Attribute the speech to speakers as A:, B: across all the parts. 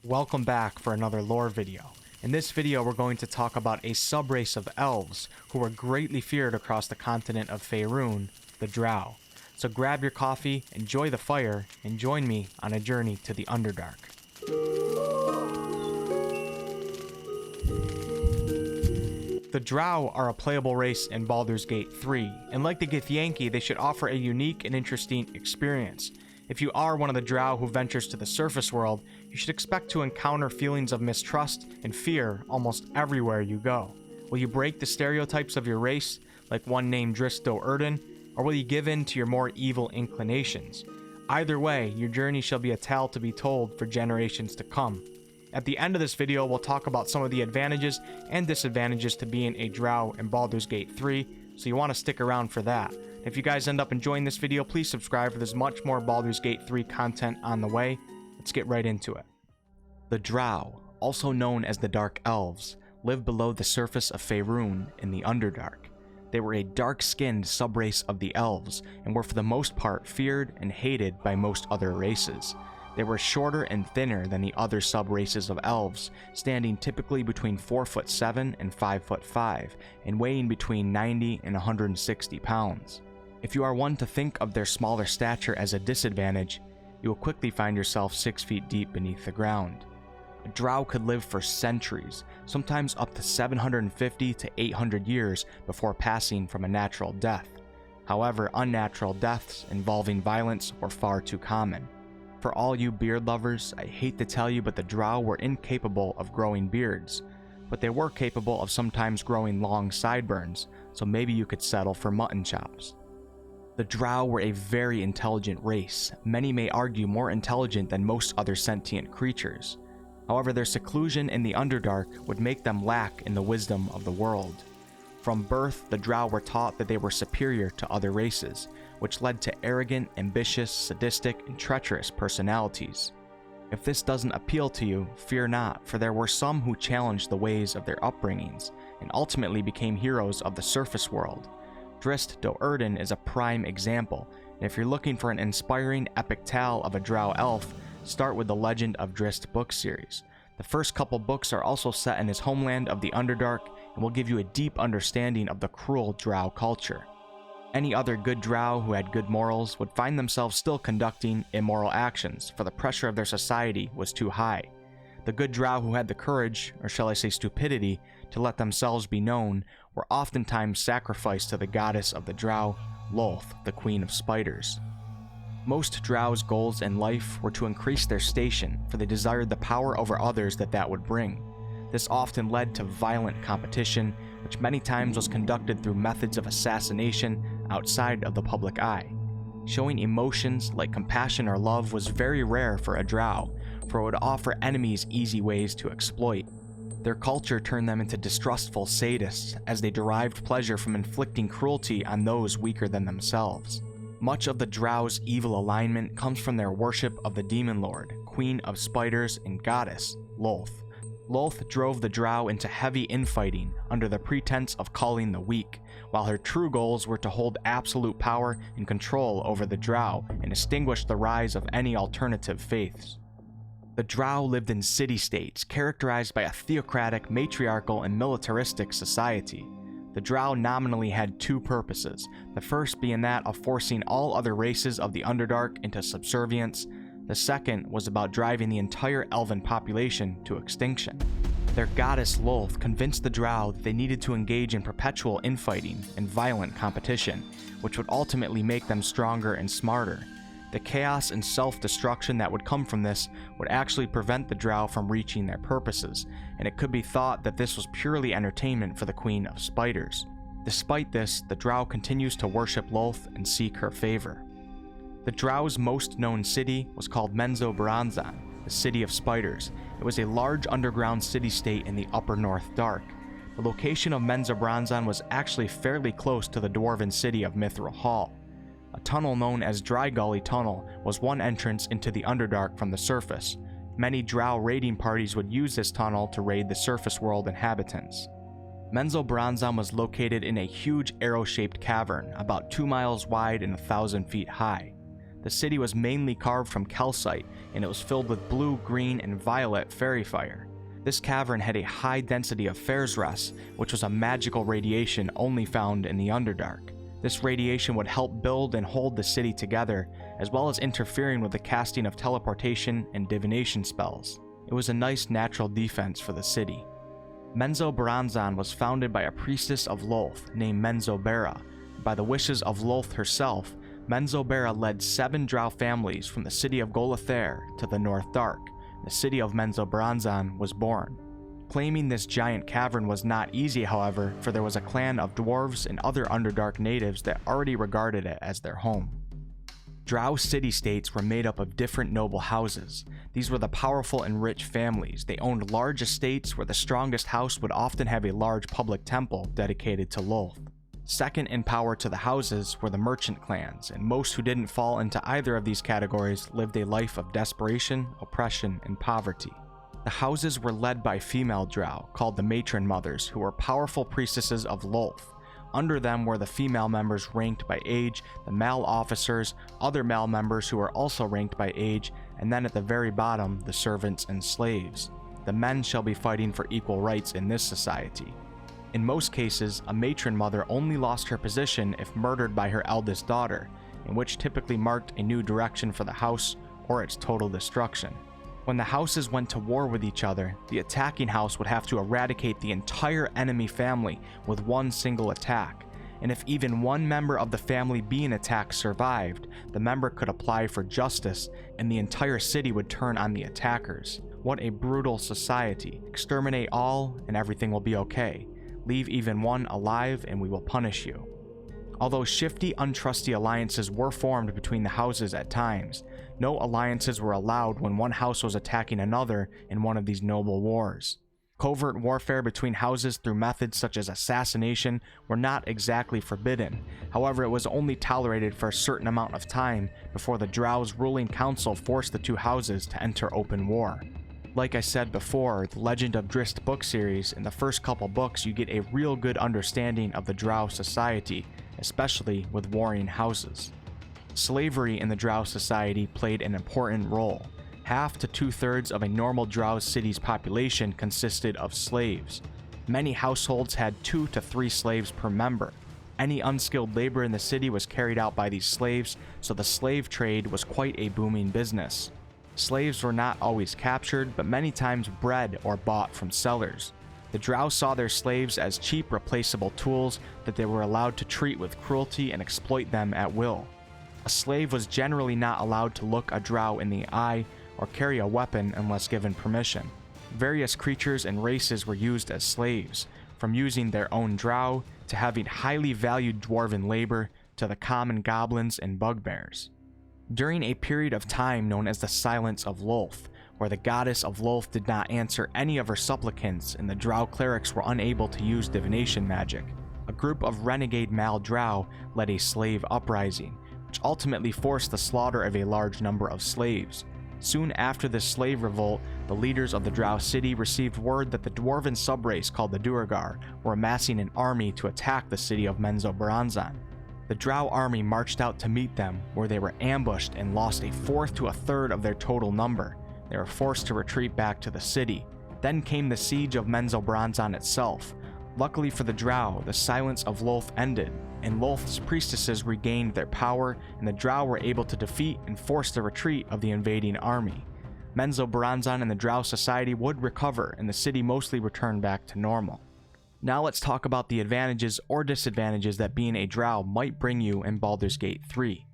A: Welcome back for another lore video. In this video we're going to talk about a subrace of elves who are greatly feared across the continent of Faerun, the Drow. So grab your coffee, enjoy the fire, and join me on a journey to the Underdark. The Drow are a playable race in Baldur's Gate 3, and like the Githyanki, they should offer a unique and interesting experience. If you are one of the Drow who ventures to the surface world, you should expect to encounter feelings of mistrust and fear almost everywhere you go. Will you break the stereotypes of your race, like one named Drizzt Do'Urden, or will you give in to your more evil inclinations? Either way, your journey shall be a tale to be told for generations to come. At the end of this video, we'll talk about some of the advantages and disadvantages to being a Drow in Baldur's Gate 3, so you want to stick around for that. If you guys end up enjoying this video, please subscribe, for there's much more Baldur's Gate 3 content on the way. Let's get right into it. The Drow, also known as the Dark Elves, live below the surface of Faerun in the Underdark. They were a dark-skinned subrace of the Elves, and were for the most part feared and hated by most other races. They were shorter and thinner than the other sub-races of elves, standing typically between 4'7" and 5'5", and weighing between 90 and 160 pounds. If you are one to think of their smaller stature as a disadvantage, you will quickly find yourself 6 feet deep beneath the ground. A Drow could live for centuries, sometimes up to 750 to 800 years before passing from a natural death. However, unnatural deaths involving violence were far too common. For all you beard lovers, I hate to tell you, but the Drow were incapable of growing beards, but they were capable of sometimes growing long sideburns, so maybe you could settle for mutton chops. The Drow were a very intelligent race, many may argue more intelligent than most other sentient creatures. However, their seclusion in the Underdark would make them lack in the wisdom of the world. From birth, the Drow were taught that they were superior to other races, which led to arrogant, ambitious, sadistic, and treacherous personalities. If this doesn't appeal to you, fear not, for there were some who challenged the ways of their upbringings, and ultimately became heroes of the surface world. Drizzt Do'Urden is a prime example, and if you're looking for an inspiring epic tale of a Drow elf, start with the Legend of Drizzt book series. The first couple books are also set in his homeland of the Underdark, and will give you a deep understanding of the cruel Drow culture. Any other good Drow who had good morals would find themselves still conducting immoral actions, for the pressure of their society was too high. The good Drow who had the courage, or shall I say stupidity, to let themselves be known, were oftentimes sacrificed to the goddess of the Drow, Lolth, the Queen of Spiders. Most Drow's goals in life were to increase their station, for they desired the power over others that would bring. This often led to violent competition, which many times was conducted through methods of assassination outside of the public eye. Showing emotions like compassion or love was very rare for a Drow, for it would offer enemies easy ways to exploit. Their culture turned them into distrustful sadists, as they derived pleasure from inflicting cruelty on those weaker than themselves. Much of the Drow's evil alignment comes from their worship of the Demon Lord, Queen of Spiders, and Goddess, Lolth. Lolth drove the Drow into heavy infighting under the pretense of culling the weak, while her true goals were to hold absolute power and control over the Drow and extinguish the rise of any alternative faiths. The Drow lived in city-states characterized by a theocratic, matriarchal, and militaristic society. The Drow nominally had two purposes, the first being that of forcing all other races of the Underdark into subservience. The second was about driving the entire elven population to extinction. Their goddess Lolth convinced the Drow that they needed to engage in perpetual infighting and violent competition, which would ultimately make them stronger and smarter. The chaos and self-destruction that would come from this would actually prevent the Drow from reaching their purposes, and it could be thought that this was purely entertainment for the Queen of Spiders. Despite this, the Drow continues to worship Lolth and seek her favor. The Drow's most known city was called Menzoberranzan, the City of Spiders. It was a large underground city-state in the upper North Dark. The location of Menzoberranzan was actually fairly close to the dwarven city of Mithril Hall. A tunnel known as Dry Gully Tunnel was one entrance into the Underdark from the surface. Many Drow raiding parties would use this tunnel to raid the surface world inhabitants. Menzoberranzan was located in a huge arrow-shaped cavern, about 2 miles wide and 1,000 feet high. The city was mainly carved from calcite, and it was filled with blue, green, and violet fairy fire. This cavern had a high density of Faerzress, which was a magical radiation only found in the Underdark. This radiation would help build and hold the city together, as well as interfering with the casting of teleportation and divination spells. It was a nice natural defense for the city. Menzoberranzan was founded by a priestess of Lolth named Menzobera. By the wishes of Lolth herself, Menzobera led 7 Drow families from the city of Golathair to the North Dark. The city of Menzoberranzan was born. Claiming this giant cavern was not easy, however, for there was a clan of dwarves and other Underdark natives that already regarded it as their home. Drow city-states were made up of different noble houses. These were the powerful and rich families. They owned large estates where the strongest house would often have a large public temple dedicated to Lolth. Second in power to the houses were the merchant clans, and most who didn't fall into either of these categories lived a life of desperation, oppression, and poverty. The houses were led by female drow, called the matron mothers, who were powerful priestesses of Lolth. Under them were the female members ranked by age, the male officers, other male members who were also ranked by age, and then at the very bottom, the servants and slaves. The men shall be fighting for equal rights in this society. In most cases, a matron mother only lost her position if murdered by her eldest daughter, in which typically marked a new direction for the house or its total destruction. When the houses went to war with each other, the attacking house would have to eradicate the entire enemy family with one single attack, and if even one member of the family being attacked survived, the member could apply for justice and the entire city would turn on the attackers. What a brutal society. Exterminate all and everything will be okay. Leave even one alive and we will punish you. Although shifty, untrusty alliances were formed between the houses at times, no alliances were allowed when one house was attacking another in one of these noble wars. Covert warfare between houses through methods such as assassination were not exactly forbidden. However, it was only tolerated for a certain amount of time before the Drow's ruling council forced the two houses to enter open war. Like I said before, the Legend of Drizzt book series, in the first couple books you get a real good understanding of the Drow society, especially with warring houses. Slavery in the Drow society played an important role. Half to 2/3 of a normal Drow city's population consisted of slaves. Many households had 2 to 3 slaves per member. Any unskilled labor in the city was carried out by these slaves, so the slave trade was quite a booming business. Slaves were not always captured, but many times bred or bought from sellers. The Drow saw their slaves as cheap, replaceable tools that they were allowed to treat with cruelty and exploit them at will. A slave was generally not allowed to look a Drow in the eye or carry a weapon unless given permission. Various creatures and races were used as slaves, from using their own Drow to having highly valued dwarven labor to the common goblins and bugbears. During a period of time known as the Silence of Lolth, where the goddess of Lolth did not answer any of her supplicants and the Drow clerics were unable to use divination magic, a group of renegade Mal Drow led a slave uprising, which ultimately forced the slaughter of a large number of slaves. Soon after this slave revolt, the leaders of the Drow city received word that the dwarven subrace called the Duergar were amassing an army to attack the city of Menzoberranzan. The Drow army marched out to meet them, where they were ambushed and lost 1/4 to 1/3 of their total number. They were forced to retreat back to the city. Then came the siege of Menzoberranzan itself. Luckily for the Drow, the Silence of Lolth ended, and Lolth's priestesses regained their power, and the Drow were able to defeat and force the retreat of the invading army. Menzoberranzan and the Drow society would recover, and the city mostly returned back to normal. Now let's talk about the advantages or disadvantages that being a Drow might bring you in Baldur's Gate 3.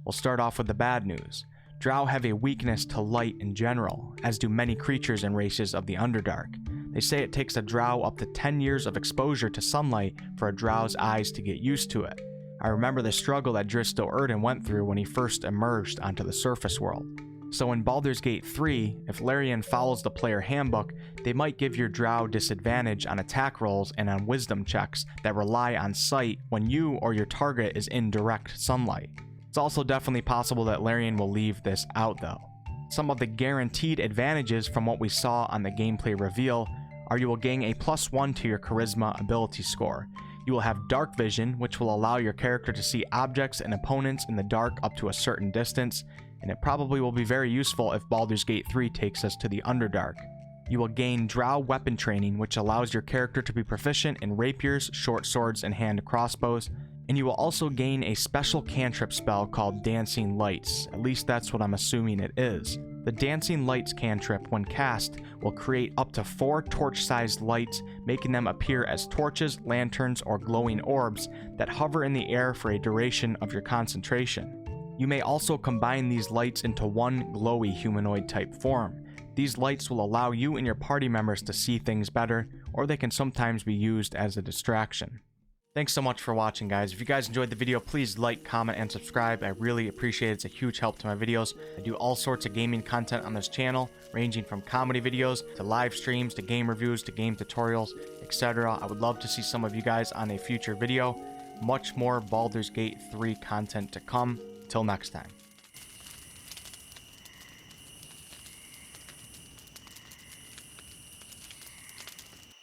A: We'll start off with the bad news. Drow have a weakness to light in general, as do many creatures and races of the Underdark. They say it takes a Drow up to 10 years of exposure to sunlight for a Drow's eyes to get used to it. I remember the struggle that Drizzt Do'Urden went through when he first emerged onto the surface world. So in Baldur's Gate 3, if Larian follows the player handbook, they might give your Drow disadvantage on attack rolls and on wisdom checks that rely on sight when you or your target is in direct sunlight. It's also definitely possible that Larian will leave this out though. Some of the guaranteed advantages from what we saw on the gameplay reveal are you will gain a +1 to your charisma ability score. You will have dark vision, which will allow your character to see objects and opponents in the dark up to a certain distance, and it probably will be very useful if Baldur's Gate 3 takes us to the Underdark. You will gain Drow weapon training, which allows your character to be proficient in rapiers, short swords, and hand crossbows, and you will also gain a special cantrip spell called Dancing Lights. At least that's what I'm assuming it is. The Dancing Lights cantrip, when cast, will create up to 4 torch-sized lights, making them appear as torches, lanterns, or glowing orbs that hover in the air for a duration of your concentration. You may also combine these lights into one glowy humanoid type form. These lights will allow you and your party members to see things better, or they can sometimes be used as a distraction. Thanks so much for watching, guys. If you guys enjoyed the video, please like, comment, and subscribe. I really appreciate it. It's a huge help to my videos. I do all sorts of gaming content on this channel, ranging from comedy videos to live streams to game reviews to game tutorials, etc. I would love to see some of you guys on a future video. Much more Baldur's Gate 3 content to come. Till next time.